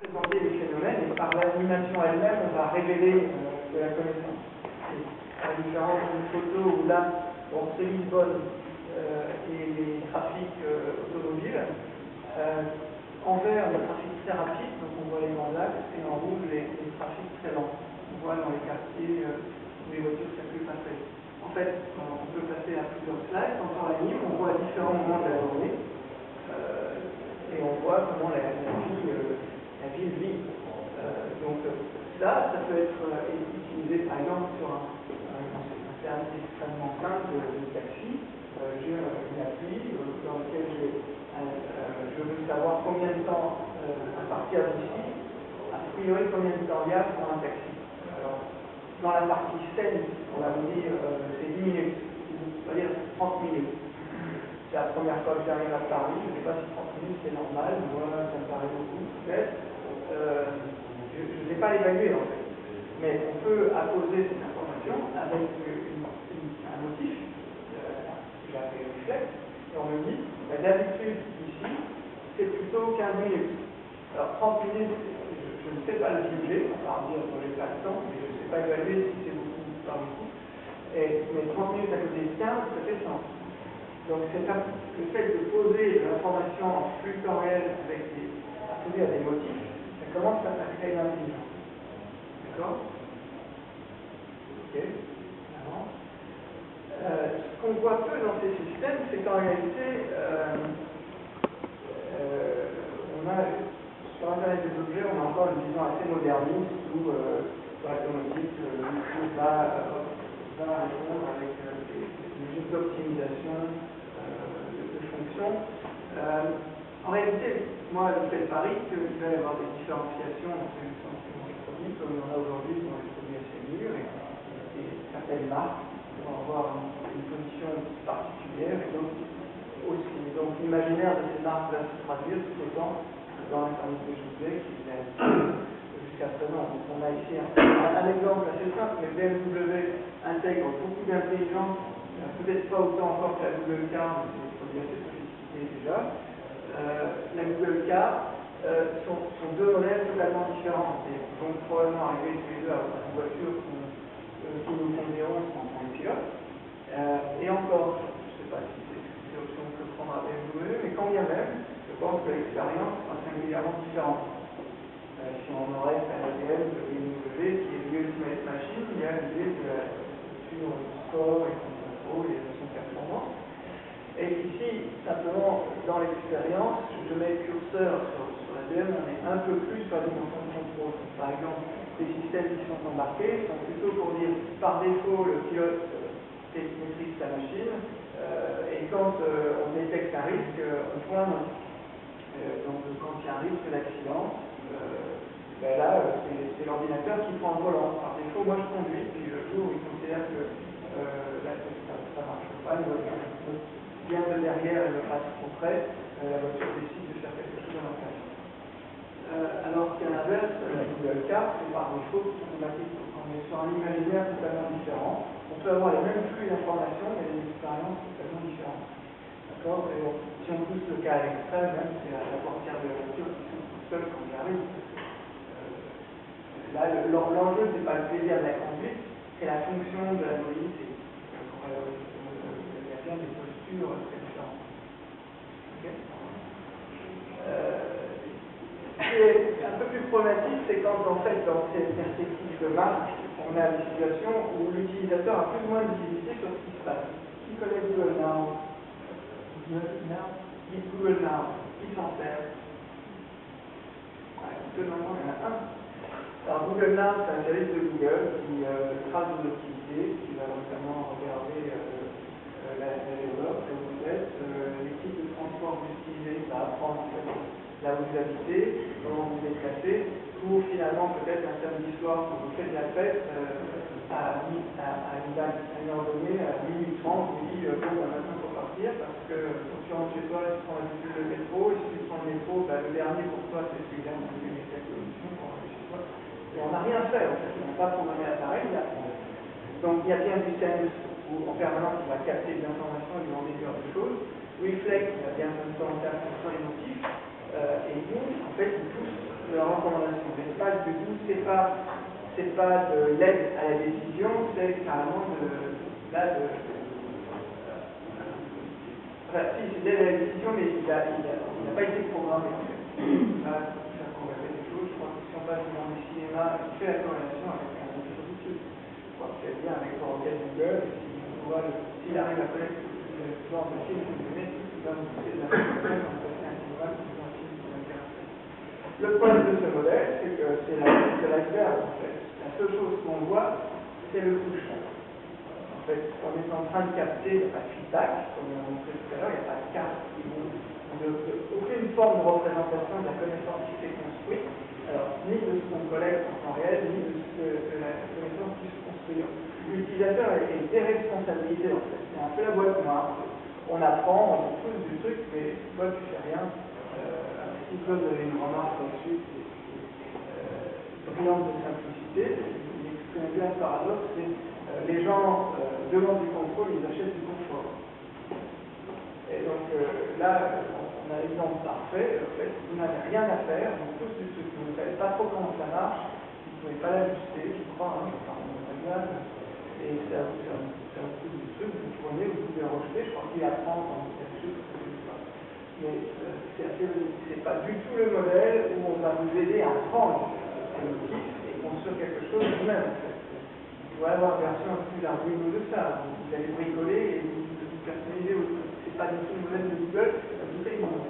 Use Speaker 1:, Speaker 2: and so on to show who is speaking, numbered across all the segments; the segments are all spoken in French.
Speaker 1: présenter les phénomènes et par l'animation elle-même, on va révéler de la connaissance. À la différence d'une photo où là, bon, c'est Lisbonne et les trafics automobiles. En vert, le trafic très rapide, donc on voit les grands axes, et en rouge, les trafics très lents. On voit dans les quartiers où les voitures circulent pas très vite. En fait, on peut passer à plusieurs slides. Quand on l'anime, on voit à différents moments de la journée. Et on voit comment la ville vit. Donc ça peut être utilisé par exemple sur un service extrêmement simple de taxi. J'ai une appli dans laquelle je veux savoir combien de temps, à partir d'ici, a priori combien de temps il y a pour un taxi. Alors, dans la partie scène, on va vous dire c'est 10 minutes, on va dire 30 minutes. C'est la première fois que j'arrive à Paris, je ne sais pas si 30 minutes c'est normal, moi ça me paraît beaucoup peut-être. Je ne sais pas l'évaluer en fait. Mais on peut apposer cette information avec un motif, j'ai appelé réflexe, et on me dit, d'habitude ici, c'est plutôt 15 minutes. Alors 30 minutes, je ne sais pas le juger, on va dire que j'ai pas le temps, mais je ne sais pas évaluer si c'est beaucoup ou pas beaucoup. Mais 30 minutes à côté de 15, ça fait sens. Donc le fait de poser l'information en flux temps réel associé à des motifs, ça commence à créer l'intelligence. D'accord? Ok. Ce qu'on voit peu dans ces systèmes, c'est qu'en réalité, on a sur Internet des objets, on a encore une vision assez moderniste où l'automatique va répondre avec des mesures d'optimisation de fonctions. En réalité, moi, je fais le pari qu'il va y avoir des différenciations entre les produits, comme on a aujourd'hui dans les produits assez mûrs, et certaines marques vont avoir une position particulière, et donc aussi. Donc l'imaginaire de ces marques va se traduire tout autant dans l'Internet des objets qui est jusqu'à présent. Donc on a ici un exemple assez simple, mais BMW intègre beaucoup d'intelligence, peut-être pas autant encore que la Google Car, mais c'est des produits assez sophistiqués déjà. La Google Car sont deux modèles totalement différents et vont probablement arriver tous les deux à une voiture qui nous conduiront en pilote. Et encore, je ne sais pas si c'est l'option que prendra BMW, mais quand bien même, je pense que l'expérience sera singulièrement différente. Si on aurait un ADN de BMW qui est lié à Ultimate Machine, il y a l'idée de la structure du sport et son contrôle et de son performance. Et ici, simplement, dans l'expérience, je mets le curseur sur l'ADN, on est un peu plus sur la dimension de contrôle. Par exemple, les systèmes qui sont embarqués sont plutôt pour dire, par défaut, le pilote maîtrise sa machine, et quand on détecte un risque, on pointe. Donc quand il y a un risque d'accident, là, c'est l'ordinateur qui prend le volant. Par défaut, moi je conduis, puis le jour où il considère que ça ne marche pas, une voiture vient de derrière, elle ne passe trop près, la voiture décide de faire quelque chose à l'intérieur. Alors qu'à l'inverse, la Google Car, c'est par défaut automatique. Donc on est sur un imaginaire totalement différent. On peut avoir les mêmes flux d'informations, mais des expériences totalement différentes. D'accord? Et bon, si on pousse le cas à l'extrême, même c'est la portière de la voiture qui sont tout seuls quand j'arrive. Là, l'enjeu, c'est pas le plaisir de la conduite, c'est la fonction de la mobilité. Il y a bien des postures très différentes. Okay? Ce qui est un peu plus problématique, c'est quand en fait, dans ces perspectives de marque, on a des situations où l'utilisateur a plus ou moins de visibilité sur ce qui se passe. Qui connaît Google Now? Google Now, qui s'en sert? Normalement, il y en a un. Alors, Google Now, c'est un service de Google qui trace vos activités, qui va notamment regarder l'aéroport que vous faites, les types de transport que vous utilisez, ça va apprendre en fait, là où vous habitez, comment vous vous déplacez, pour finalement, peut-être un samedi soir, quand vous faites la fête, à une heure donnée, à minuit 30, vous dit bon, maintenant il faut partir parce que quand tu rentres chez toi, tu prends l'habitude de métro, et si tu prends le métro, le dernier pour toi c'est celui-là, donc il y a quelques options pour rentrer chez toi. Et on n'a rien fait, en fait, on n'a pas programmé l'appareil, donc il y a bien du sense où en permanence il va capter de l'information et lui en déduire des choses. Reflex, il va bien commencer à faire les motifs, et nous, en fait, il pousse de la recommandation. L'espace du coup, c'est pas de l'aide à la décision, c'est carrément enfin, si, c'est de l'aide à la décision, mais il n'a pas été programmé. Là, ça corrélait des choses. Je crois que si on passe dans le cinéma, il fait la corrélation avec un autre outil. Je crois que c'est bien avec le requête Google. S'il arrive à connaître le genre de film que vous donnez, il va vous pousser de la même en fait, un programme qui est un film qui m'intéresse. Le problème de ce modèle, c'est que c'est la tête de l'iceberg, en fait. La seule chose qu'on voit, c'est le couche. En fait, on est en train de capter, il n'y a pas de feedback, comme on a montré tout à l'heure, il n'y a pas de carte, aucune forme de représentation de la connaissance qui s'est construite, alors ni de ce qu'on collecte en temps réel, ni de la connaissance qui se construit. L'utilisateur est déresponsabilisé, en fait. C'est un peu la boîte noire. On apprend, on pousse du truc, mais toi tu fais rien. Si toi vous avez une remarque là-dessus, c'est brillante de simplicité, il exprime bien le paradoxe, c'est les gens demandent du contrôle, ils achètent du confort. Et donc là, on a l'exemple parfait, en fait, vous n'avez rien à faire, vous tous du truc, vous ne savez pas trop comment ça marche, vous ne pouvez pas l'ajuster, je crois, je parle de montagnage, et ça vous coûte du truc, vous tournez, vous pouvez rejeter, je crois qu'il apprend quand vous faites quelque chose, que vous ne savez pas. Mais c'est pas du tout le modèle où on va vous aider à apprendre un motif et construire quelque chose vous-même, en fait. Il doit y avoir une version un peu plus Arduino de ça, vous allez bricoler et vous personnalisez votre truc. C'est pas du tout le modèle de Google, c'est pas du tout le monde.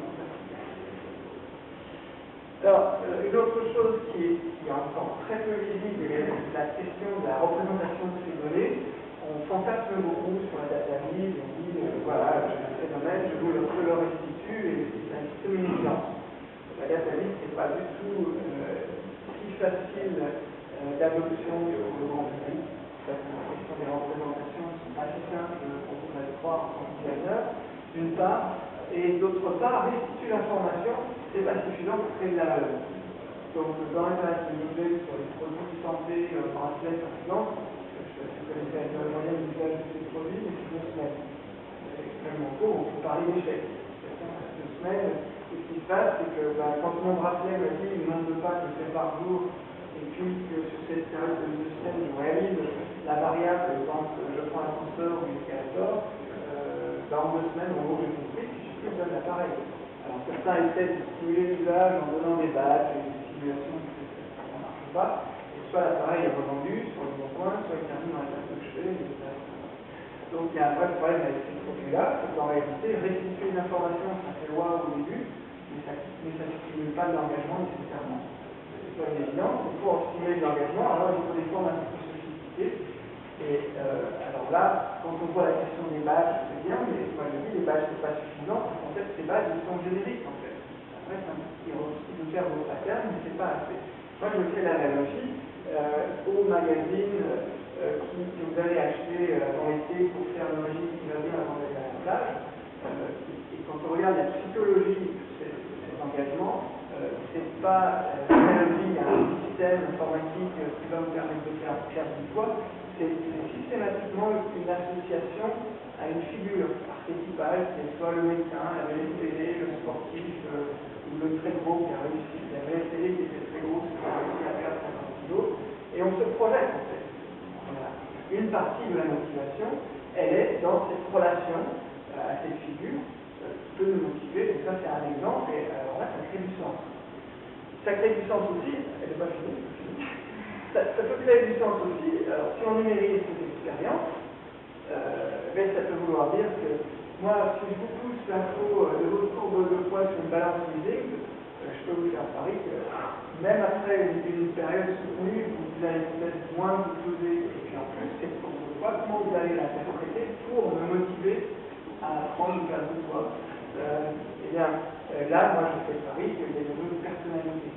Speaker 1: Alors, une autre chose qui est encore très peu visible, c'est la question de la représentation de ces données. On fantasme beaucoup sur la data vise, on dit, voilà, j'ai un phénomène, je vous le restitue et c'est un système unifiant. La data vise, c'est pas du tout si facile d'adoption pour le grand public. Parce que la question des représentations sont pas si simples qu'on pourrait le croire en tant que designer, d'une part, et d'autre part, restituer l'information, c'est pas suffisant pour créer de la valeur. Donc, dans l'intérêt de modèle sur les produits de santé, bracelets par exemple, je ne sais pas si vous connaissez la moyenne d'usage de ces produits, mais c'est 2 semaines. C'est extrêmement court, on peut parler d'échec. 2 semaines, et ce qui se passe, c'est que quand mon bracelet me dit le nombre de pas que je fais par jour, et puis que sur cette période de 2 semaines, je réalise la variable quand je prends l'ascenseur ou l'escalator, en 2 semaines, en gros, j'ai compris, puis je suis plus donne l'appareil. Alors certains essaient de stimuler l'usage en donnant des badges et des simulations, ça ne marche pas. Et soit l'appareil est revendu sur le bon coin, soit il termine dans la table de chevet, etc. Donc il y a un vrai problème avec ces produits-là, c'est qu'en réalité, restituer une information, ça fait loi au début, mais ça ne stimule pas de l'engagement nécessairement. C'est pas une évidence, mais pour stimuler de l'engagement, alors il faut des formes un peu plus sophistiquées. Et alors là, quand on voit la question des badges, c'est bien, mais moi je dis les badges c'est pas suffisant, parce qu'en fait ces badges ils sont génériques en fait. Après c'est un petit de faire vos patterns, mais c'est pas assez. Moi je fais l'analogie au magazine que vous allez acheter dans l'été pour faire le régime qui va bien avant d'aller à la plage. Et quand on regarde la psychologie de cet engagement, c'est pas l'analogie à un système informatique qui va vous permettre de faire du poids. C'est systématiquement une association à une figure archétypale, qui est soit le médecin, la belle télé, le sportif, ou le très gros qui a réussi, la belle télé qui était très grosse, qui a réussi à perdre 50 kilos, et on se projette en fait. Voilà. Une partie de la motivation, elle est dans cette relation à cette figure qui peut nous motiver, donc ça c'est un exemple, et alors là ça crée du sens. Ça crée du sens aussi, elle n'est pas finie, ça peut créer du sens aussi. Alors, si on numérise cette expérience, ben, ça peut vouloir dire que moi, si je vous pousse l'info de votre courbe de poids sur une balance leasing, je peux vous faire parier que même après une période soutenue, vous allez peut-être moins vous peser, et puis en plus, cette courbe de poids, comment vous allez l'interpréter pour me motiver à prendre une perte de poids. Eh bien, là, moi, je fais le pari qu'il y a une autre personnalité.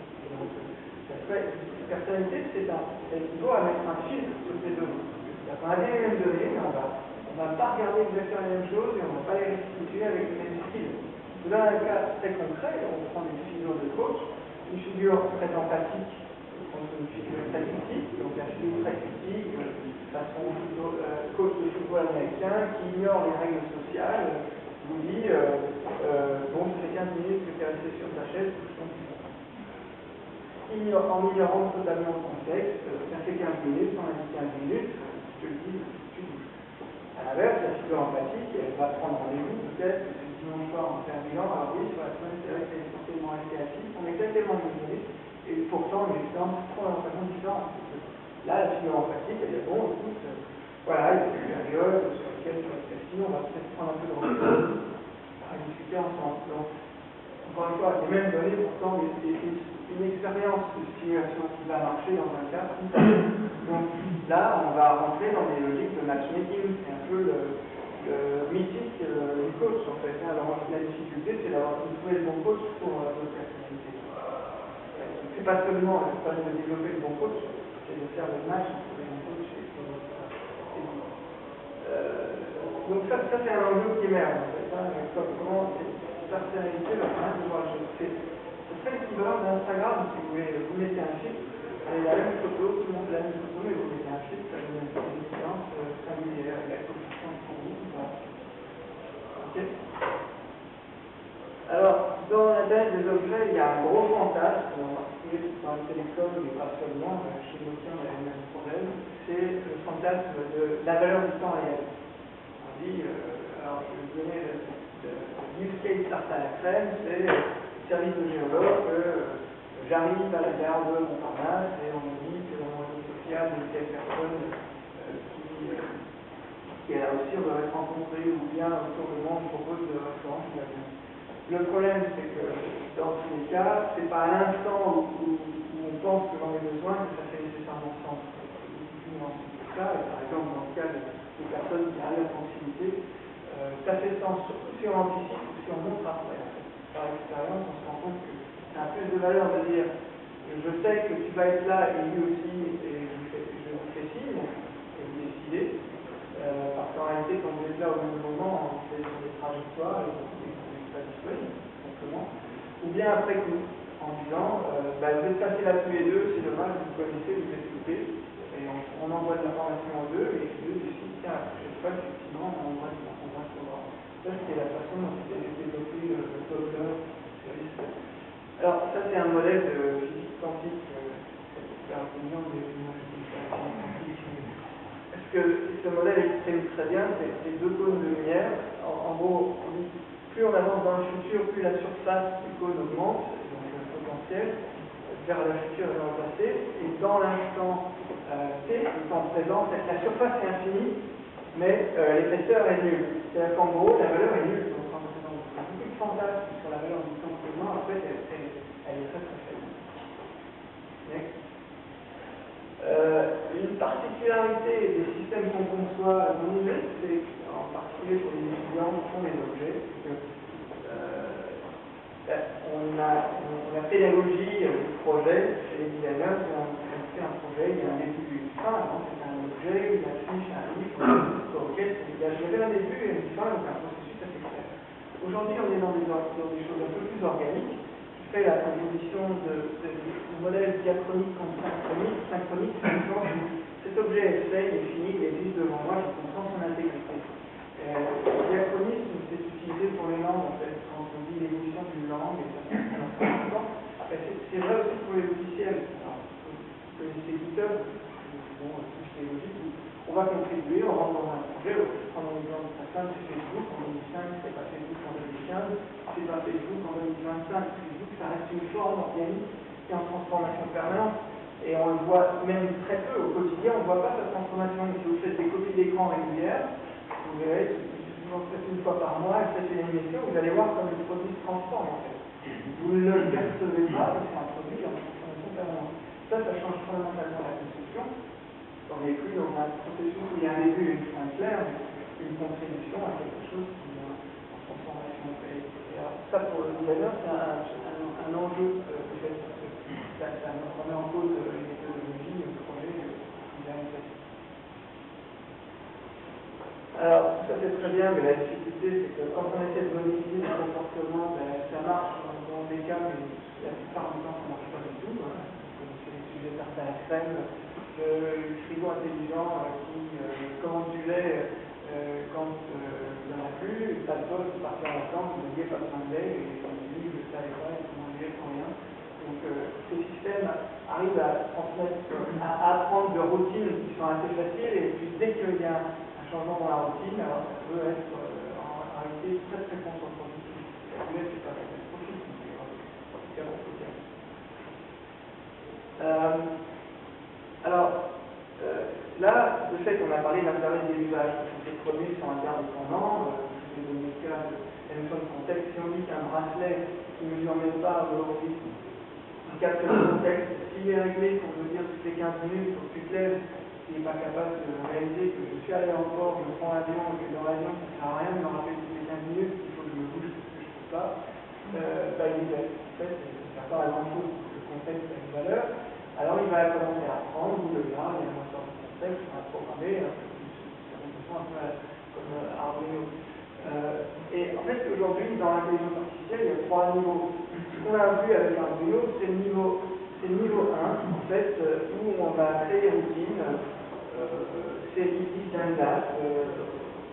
Speaker 1: Personnalité, c'est équivaut à mettre un filtre sur ces données. C'est-à-dire qu'on a bien les mêmes données, mais on va pas regarder exactement la même chose et on ne va pas les restituer avec le même style. Dans un cas très concret, on prend une figure de coach, une figure très empathique contre une figure très critique, donc la figure très critique, façon coach de football américain qui ignore les règles sociales, vous dit bon, ça fait 15 minutes que tu es resté sur ta chaise, touche ton pied. en ignorant totalement le contexte, ça fait 15 minutes, on a dit 15 minutes, je te le dis, tu bouges. À l'inverse, la figure empathique, elle va prendre rendez-vous, peut-être, ce dimanche soir en faire bilan, alors oui, sur la semaine, c'est vrai qu'elle est forcément été active, on est exactement 10 minutes, et pourtant, les expériences sont vraiment différentes. Là, la figure empathique, elle est bon, écoute, voilà, il y a des périodes sur lesquelles, on va peut-être prendre un peu de recul, à discuter ensemble. Donc, encore une fois, les mêmes données, pourtant, une expérience de simulation qui va marcher dans un cas. Donc là, on va rentrer dans des logiques de matchmaking, c'est un peu le mythique du coach, en fait. Alors, la difficulté, c'est d'avoir trouvé le bon coach pour notre personnalité. C'est pas seulement le problème de développer le bon coach, c'est de faire le match entre le bon coach et votre personnalité. Donc ça c'est un enjeu qui émerge, en fait. Comment cette personnalité va permettre de voir le jeu. C'est très équivalent d'Instagram, si vous voulez. Vous mettez un chiffre, et la même photo, tout le monde a la même photo, mais vous mettez un chiffre, ça donne une expérience familière, et la consistance pour vous. Voilà. Ok. Alors, dans l'Internet des objets, il y a un gros fantasme, en particulier dans le télécom, mais pas seulement, chez Nokia, on a le même problème, c'est le fantasme de la valeur du temps réel. On dit, alors je vais vous donner le use case certain à la crème, c'est le service de géologue, j'arrive à la gare de Montparnasse et on me dit que dans mon réseau social, il y a telle personne qui est là aussi, on doit être rencontré, ou bien autour de moi, on me propose de restaurants qui va bien. Le problème, c'est que dans tous les cas, c'est pas à l'instant où on pense que j'en ai besoin que ça fait nécessairement sens. Et par exemple, dans le cas des personnes qui arrivent à proximité, ça fait sens, surtout si on anticipe ou si on montre après. Par expérience, on se rend compte que ça a plus de valeur de dire je sais que tu vas être là et lui aussi, et je vous fais signe, et vous décidez. Parce qu'en réalité, quand vous êtes là au même moment, on fait sur des trajectoires et pas disponible, simplement. Ou bien après coup, en disant vous êtes passés là tous les deux, c'est dommage, vous connaissez, vous êtes coupés, et on envoie de l'information aux deux, et les deux décident, tiens, la prochaine fois, effectivement, on va se voir. Ça, c'était la façon dont c'était développé le Doppler. Alors, ça, c'est un modèle de physique quantique, c'est super intelligent, mais moi, je dis ça, parce que ce modèle exprime très bien ces deux cônes de lumière. En gros, plus on avance dans le futur, plus la surface du cône augmente, donc le potentiel, vers le futur et dans le passé. Et dans l'instant t, le temps présent, la surface est infinie, mais l'épaisseur est nulle. C'est-à-dire qu'en gros, la valeur est nulle dans le temps présent. Donc, beaucoup de fantasmes sur la valeur du temps présent, en fait, elle est très très faible. Next. Une particularité des systèmes qu'on conçoit à mon niveau, c'est en particulier pour les étudiants qui font des objets, c'est que la pédagogie du projet chez les designers, on fait un projet, il y a un début et une fin, c'est un objet, une affiche, un livre, ok, il y avait un début et une fin, donc un processus assez clair. Aujourd'hui, on est dans des choses un peu plus organiques. Je fais la composition du modèle diachronique contre synchronique. Synchronique, c'est le sens où cet objet est fait, il est fini, il existe devant moi, je comprends son intégrité. Diachronisme, c'est utilisé pour les langues, en fait, quand on dit l'évolution d'une langue, et ça c'est important. C'est vrai aussi pour les logiciels. Alors, vous connaissez GitHub, bon, plus les logiques, on va contribuer, on rentre dans un projet, je prends un exemple très simple, c'est Facebook, en 2005, c'est pas Facebook en 2015, c'est pas Facebook en 2025, Facebook, ça reste une forme organique qui est en transformation permanente. Et on le voit même très peu au quotidien, on ne voit pas cette transformation. Si vous faites des copies d'écran régulières, vous verrez, si vous en faites une fois par mois, et faites une émission, vous allez voir comme le produit se transforme en fait. Vous ne le percevez pas, mais c'est un produit en transformation permanente. Ça change fondamentalement la conception. On n'est plus dans un processus où il y a un début et une fin claire, mais une contribution à quelque chose qui est en transformation. Et alors, ça, pour le designer, c'est un enjeu de fait, parce que ça remet en cause les méthodologies, le projet, le design classique. Alors, ça c'est très bien, mais la difficulté, c'est que quand on essaie de modifier le comportement, ça marche dans des cas, mais la plupart du temps, ça ne marche pas du tout. Comme c'est des sujets certains extrêmes. Le frigo intelligent qui commande du lait quand il n'y en a plus, pas de bol, c'est parti en vacances, vous n'aviez pas besoin de lait, et lui, je ne savais pas, il commande du lait pour rien. Donc ces systèmes arrivent à apprendre de routines qui sont assez faciles, et puis dès qu'il y a un changement dans la routine, alors ça peut être en réalité très très contre-productif. C'est pas catastrophique, mais c'est un peu bien. Alors, là, le fait qu'on a parlé d'Internet des usages, les premiers sont interdépendants, je vais donner le cas de la notion de contexte. Si on dit qu'un bracelet qui ne mesure même pas aujourd'hui, il capte le contexte, s'il est réglé pour me dire toutes les 15 minutes, pour que tu te lèves, s'il n'est pas capable de réaliser que je suis à l'aéroport, je prends l'avion, et que dans l'avion, ça ne sert à rien de me rappeler toutes les 15 minutes, il faut que je me bouge parce que je ne peux pas, il est bête. En fait, ça ne sert pas à grand chose, le contexte a une valeur. Alors il va commencer à apprendre, il y a un moteur de contexte, on va programmer, un peu comme Arduino. Et en fait, aujourd'hui, dans l'intelligence artificielle, il y a 3 niveaux. Ce qu'on a vu avec Arduino, c'est le niveau 1, en fait, où on va créer des routines, c'est ici d'un date,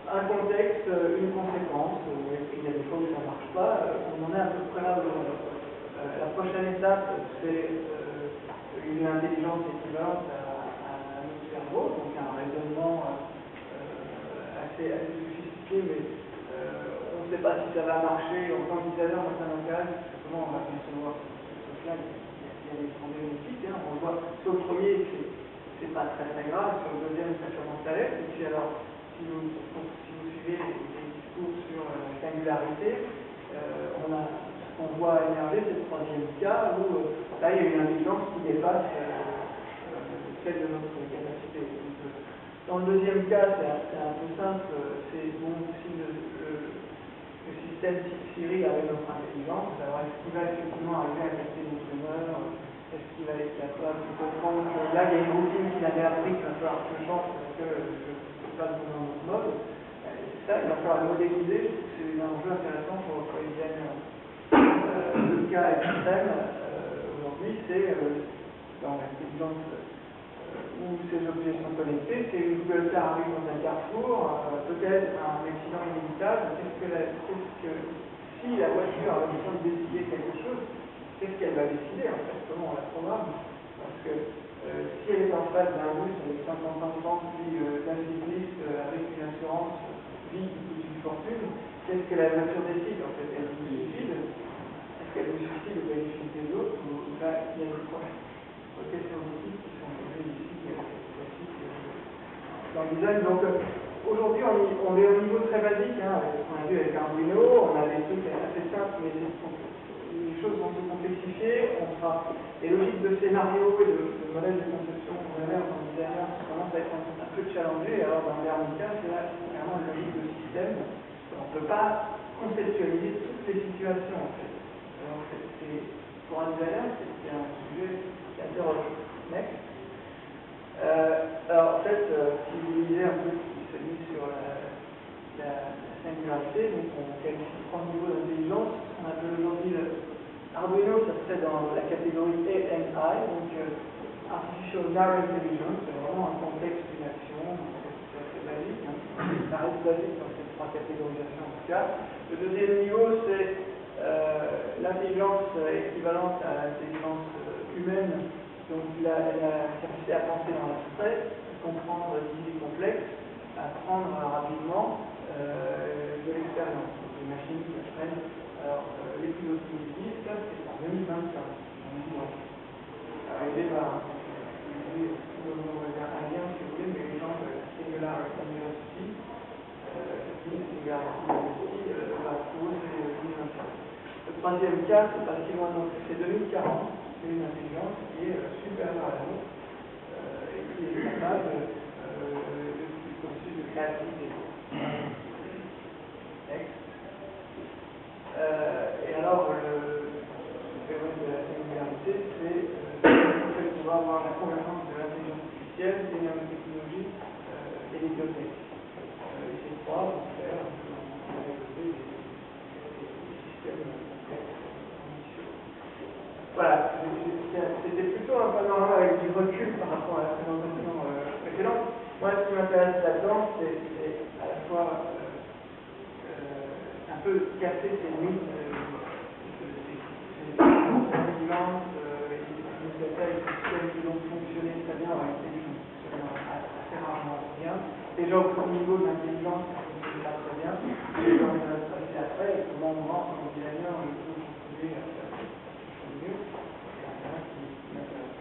Speaker 1: un contexte, une conséquence, et puis il y a des fois où ça ne marche pas, on en est à peu près là aujourd'hui. La prochaine étape, c'est une intelligence équivalente à notre cerveau, donc un raisonnement assez sophistiqué, mais on ne sait pas si ça va marcher en tant qu'utilisateur, ça m'intéresse, justement, on va concevoir ce slide, il y a des problématiques, on voit sur le premier, c'est pas très grave, sur le deuxième, ça commence à l'être, et puis alors, si vous suivez les discours sur la singularité, on voit émerger ce troisième cas où là il y a une intelligence qui dépasse celle de notre capacité. Donc, dans le deuxième cas, c'est un peu simple, c'est bon si le système Siri avec notre intelligence, alors est-ce qu'il va effectivement arriver à capter nos humeurs, est-ce qu'il va être capable de comprendre que là il y a une routine qu'il avait appris qu'il va falloir que je change parce que je ne peux pas le dans notre mode. Ça, il va falloir le modéliser, c'est un enjeu intéressant pour les designers. Le cas extrême, aujourd'hui, c'est dans l'intelligence où ces objets sont connectés, c'est une Google Car arrive dans un carrefour, peut-être un accident inévitable, si la voiture a besoin de décider quelque chose, qu'est-ce qu'elle va décider en fait, comment on la programme? Parce que si elle est en face d'un bus avec 50 enfants, puis d'un cycliste avec une assurance vie qui coûte une fortune, qu'est-ce que la voiture décide en fait? Elle vous suicide? Est-ce qu'elle vous suicide au bénéfice des autres? Ou là, il y a des questions d'éthique qui sont posées ici, classiques dans le design. Donc aujourd'hui, on est au niveau très basique, avec ce qu'on a vu avec Arduino, on a des trucs assez simples, mais les choses vont se complexifier, on fera les logiques de scénario et de modèles de conception qu'on avait en designer, ça commence à être un peu challengé. Alors dans le dernier cas, c'est là vraiment une logique de système. On ne peut pas conceptualiser toutes les situations en fait. Alors pour un designer, c'est un sujet qui interroge. Next. Alors en fait, si vous lisez un peu ce qui se dit sur la singularité, donc on qualifie 3 niveaux d'intelligence. On appelle aujourd'hui Arduino, ça serait dans la catégorie ANI, donc Artificial Narrow Intelligence, c'est vraiment un contexte d'une action, c'est assez basique, ça reste basique dans ces 3 catégorisations en tout cas. Le deuxième niveau, c'est l'intelligence équivalente à l'intelligence humaine, donc la capacité à penser dans l'abstrait, comprendre des idées complexes, apprendre rapidement de l'expérience. Donc les machines qui apprennent. Alors, les plus optimistes, c'est en 2025. Alors, il est là, on va dire un lien si vous voulez, mais les gens de la Singular University, va trouver c'est 2025. Le troisième cas, c'est pas si loin non plus, c'est 2040. C'est une intelligence qui est supérieure à la nôtre et qui est capable de processus de créativité. Et alors, le phénomène de la singularité, c'est le fait qu'on va avoir la convergence de l'intelligence artificielle, des nanotechnologies et des biotech. Et ces trois vont faire développer des systèmes complexes. Voilà, c'était plutôt un panorama avec du recul par rapport à la présentation précédente. Moi, ce qui m'intéresse là-dedans, c'est à la fois un peu casser ces mythes de l'intelligence déjà au premier niveau de l'intelligence, ça fonctionne pas très bien. Et quand on a passé après, comment on rentre en designer, on peut trouver à faire des choses mieux. Il y en a qui m'intéresse.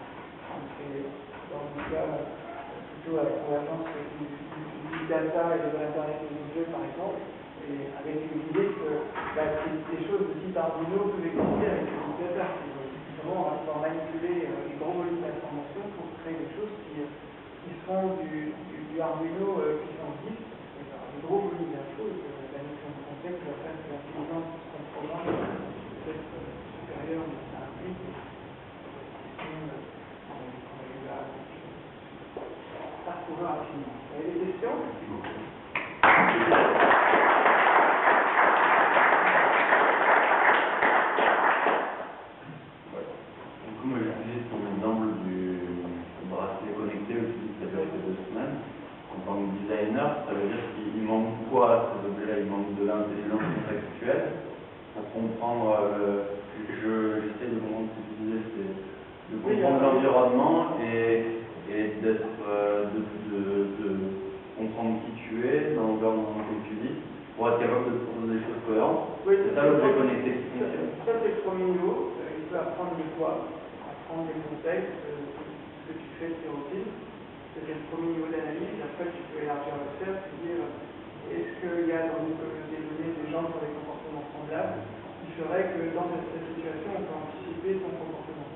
Speaker 1: Dans le cas, plutôt à la convergence du big data et de l'Internet des objets, par exemple, et avec l'idée que ces choses de type Arduino peuvent exister avec le big data. Comment on va pouvoir manipuler les grands volumes d'informations pour créer des choses qui seront du Arduino puissance 10, des gros volumes d'infos, et que la notion de contexte va faire que l'intelligence de son programme peut être supérieure à un but. Parcourir rapidement. Vous avez des questions?
Speaker 2: Moi, j'ai utilisé ton exemple du bracelet connecté aussi, qui a duré 2 semaines. En tant que designer, ça veut dire qu'il manque quoi à ces objets-là? Il manque de l'intelligence contextuelle pour comprendre j'essaie de comprendre ce que tu disais, c'est de comprendre l'environnement et de comprendre qui tu es dans l'environnement que tu vis, pour être capable de proposer des choses cohérentes.
Speaker 1: Oui,
Speaker 2: c'est ça l'objet connecté qui fonctionne.
Speaker 1: Ça, c'est le premier niveau. Il peut apprendre de toi, apprendre des contextes, ce que tu fais, tes routines. C'est le premier niveau d'analyse. Après, tu peux élargir le cercle et dire est-ce qu'il y a dans une communauté de données des gens qui ont des comportements semblables qui ferait que dans cette situation, on peut anticiper ton comportement.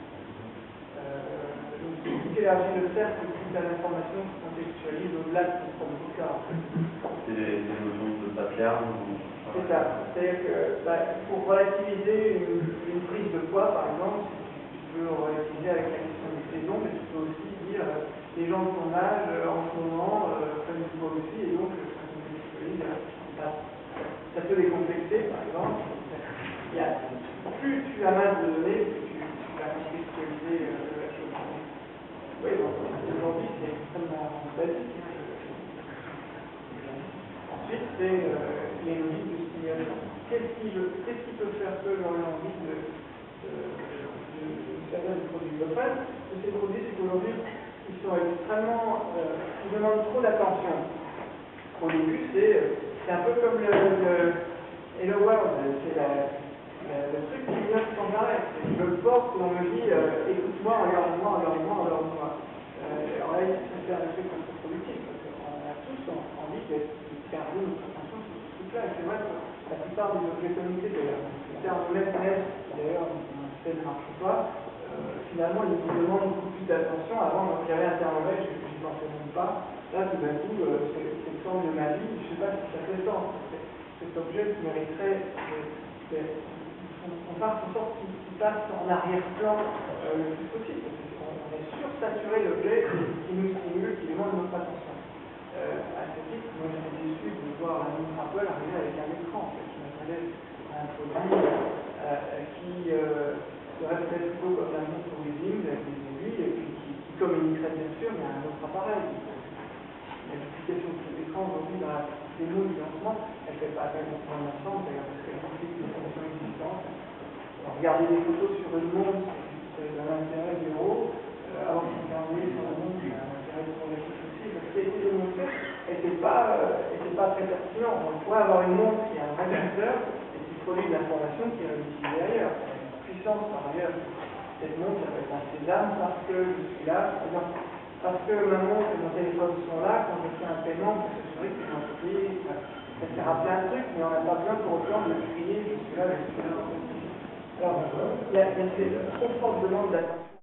Speaker 1: Donc, plus tu élargis le cercle, plus tu as l'information qui contextualise au-delà de ton propre cas.
Speaker 2: C'est des notions de pattern.
Speaker 1: C'est ça. C'est-à-dire que pour relativiser une prise de poids, par exemple, tu peux relativiser avec la question des saisons, mais tu peux aussi dire les gens de ton âge en ce moment prennent du poids aussi, et donc ça contextualise. Ça peut décomplexer, par exemple. Plus tu as masse de données, plus tu vas contextualiser la chose. Oui, donc aujourd'hui c'est extrêmement basique. Ensuite, c'est les logiques de stimulation. Qu'est-ce qui peut faire que j'aurais envie de certains produits? Le problème de ces produits, c'est qu'aujourd'hui, ils sont extrêmement. Ils demandent trop d'attention. Au début, c'est un peu comme Hello World, c'est le truc qui vient sans arrêt. Je le porte et on me dit écoute-moi, regarde-moi. Alors là, ça fait un effet contre-productif, parce qu'on a tous envie d'être garder notre attention sur ce truc-là. Et c'est vrai que la plupart des objets connectés, d'ailleurs, le terme MES, d'ailleurs, un système ne marche pas, finalement, ils nous demandent beaucoup plus d'attention. Avant, quand il y avait un thermomètre, je n'y pensais même pas. Là, tout d'un coup, c'est le sens de ma vie. Je ne sais pas si ça fait sens. Cet objet qui mériterait. On part en sorte qu'il passe en arrière-plan le plus possible. On est sursaturé d'objets qui nous stimulent, qui demandent notre attention. À ce titre, moi j'étais déçu de voir la montre Apple arriver avec un écran. En fait, je m'attendais à un produit qui serait peut-être plutôt comme la montre Weaving avec des aiguilles, et puis qui communiquerait bien sûr, mais à un autre appareil. L'application de cet écran aujourd'hui dans la démo du lancement, elle ne fait pas même dans l'ensemble, d'ailleurs, parce qu'elle implique des fonctions existantes. Alors, regarder des photos sur une montre, c'est d'un intérêt zéro. Alors qu'on regarder sur la montre, c'est un intérêt progressif aussi. Ce qui a été démontré n'était pas très pertinent. On pourrait avoir une montre qui a un vrai capteur et qui produit de l'information qui est réutilisée ailleurs. Une puissance par ailleurs. Cette montre, ça peut être un sésame parce que je suis là, par exemple. Parce que ma montre et mon téléphone sont là, quand je fais un paiement, pour s'assurer que l'identité, ça sert à plein de trucs, mais on n'a pas besoin pour autant de crier, je suis là. Alors, il y a cette trop forte demande d'attention.